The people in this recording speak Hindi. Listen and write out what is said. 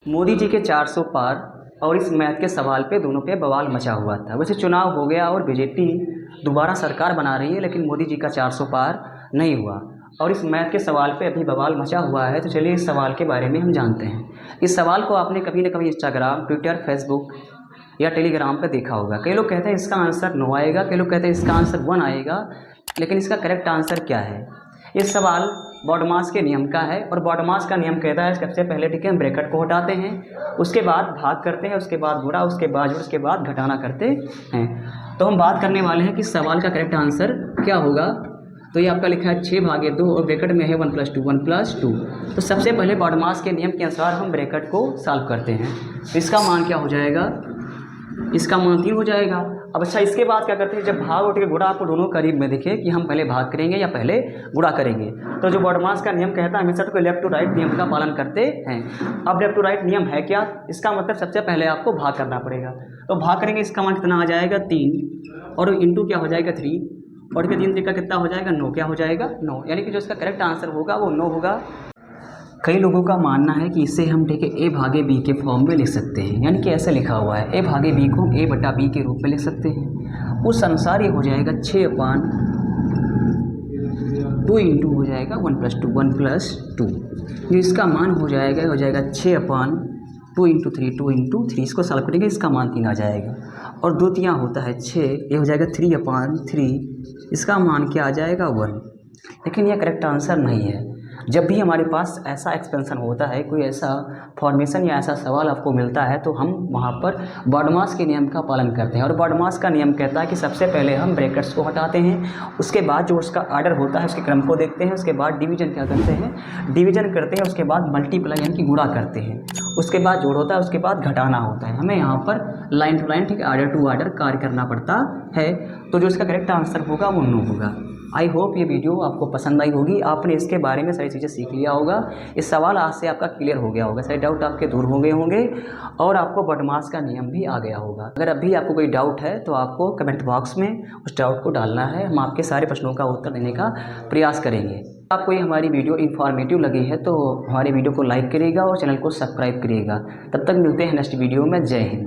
मोदी जी के 400 पार और इस मैथ के सवाल पे दोनों पे बवाल मचा हुआ था। वैसे चुनाव हो गया और बीजेपी दोबारा सरकार बना रही है, लेकिन मोदी जी का 400 पार नहीं हुआ और इस मैथ के सवाल पे अभी बवाल मचा हुआ है। तो चलिए इस सवाल के बारे में हम जानते हैं। इस सवाल को आपने कभी न कभी इंस्टाग्राम, ट्विटर, फेसबुक या टेलीग्राम पे देखा होगा। कई लोग कहते हैं इसका आंसर 9 आएगा, कई लोग कहते हैं इसका आंसर 1 आएगा, लेकिन इसका करेक्ट आंसर क्या है? ये सवाल बॉडमास के नियम का है और बॉडमास का नियम कहता है सबसे पहले ठीक है हम ब्रैकेट को हटाते हैं, उसके बाद भाग करते हैं, उसके बाद गुणा, उसके बाद जोड़, उसके बाद घटाना करते हैं। तो हम बात करने वाले हैं कि सवाल का करेक्ट आंसर क्या होगा। तो ये आपका लिखा है 6/2 और ब्रैकेट में है 1 + 2 1 + 2। तो सबसे पहले बॉडमास के नियम के अनुसार हम ब्रैकेट को सॉल्व करते हैं। तो इसका मान क्या हो जाएगा? इसका मान 3 हो जाएगा। अब अच्छा इसके बाद क्या करते हैं, जब भाग उठ के गुणा आपको दोनों करीब में दिखे कि हम पहले भाग करेंगे या पहले गुणा करेंगे। तो जो बॉडमास का नियम कहता है हमेशा तो लेफ्ट टू राइट नियम का पालन करते हैं। अब लेफ्ट टू राइट नियम है क्या? इसका मतलब सबसे पहले आपको भाग करना पड़ेगा। तो भाग करेंगे, इसका मान कितना आ जाएगा 3 और इंटू क्या हो जाएगा 3 और 3 3 का कितना हो जाएगा 9। क्या हो जाएगा 9, यानी कि जो इसका करेक्ट आंसर होगा वो 9 होगा। कई लोगों का मानना है कि इसे हम ठीक है a/b के फॉर्म में लिख सकते हैं, यानी कि ऐसे लिखा हुआ है a/b को a/b के रूप में लिख सकते हैं। उस अनुसार ये हो जाएगा 6/2 इंटू हो जाएगा 1 + 2 1 + 2। जो इसका मान हो जाएगा 6/2 इंटू 3 2 इंटू 3। इसको सॉल्व करेंगे, इसका मान 3 आ जाएगा और 2 तियाँ होता है 6, ये हो जाएगा 3/3। इसका मान क्या आ जाएगा 1। लेकिन यह करेक्ट आंसर नहीं है। जब भी हमारे पास ऐसा एक्सपेंशन होता है, कोई ऐसा फॉर्मेशन या ऐसा सवाल आपको मिलता है, तो हम वहाँ पर बॉडमास के नियम का पालन करते हैं। और बॉडमास का नियम कहता है कि सबसे पहले हम ब्रैकेट्स को हटाते हैं, उसके बाद जो उसका आर्डर होता है उसके क्रम को देखते हैं, उसके बाद डिवीजन क्या करते हैं, डिवीजन करते हैं, उसके बाद मल्टीप्लाई यानी कि गुणा करते हैं, उसके बाद जोड़ होता है, उसके बाद घटाना होता है। हमें यहाँ पर लाइन टू लाइन ठीक आर्डर टू आर्डर कार्य करना पड़ता है। तो जो इसका करेक्ट आंसर होगा वो 9 होगा। आई होप ये वीडियो आपको पसंद आई होगी, आपने इसके बारे में सारी चीज़ें सीख लिया होगा। इस सवाल आज से आपका क्लियर हो गया होगा, सारे डाउट आपके दूर हो गए होंगे और आपको बॉडमास का नियम भी आ गया होगा। अगर अभी आपको कोई डाउट है तो आपको कमेंट बॉक्स में उस डाउट को डालना है, हम आपके सारे प्रश्नों का उत्तर देने का प्रयास करेंगे। आपको ये हमारी वीडियो इन्फॉर्मेटिव लगी है तो हमारी वीडियो को लाइक करिएगा और चैनल को सब्सक्राइब करिएगा। तब तक मिलते हैं नेक्स्ट वीडियो में। जय हिंद।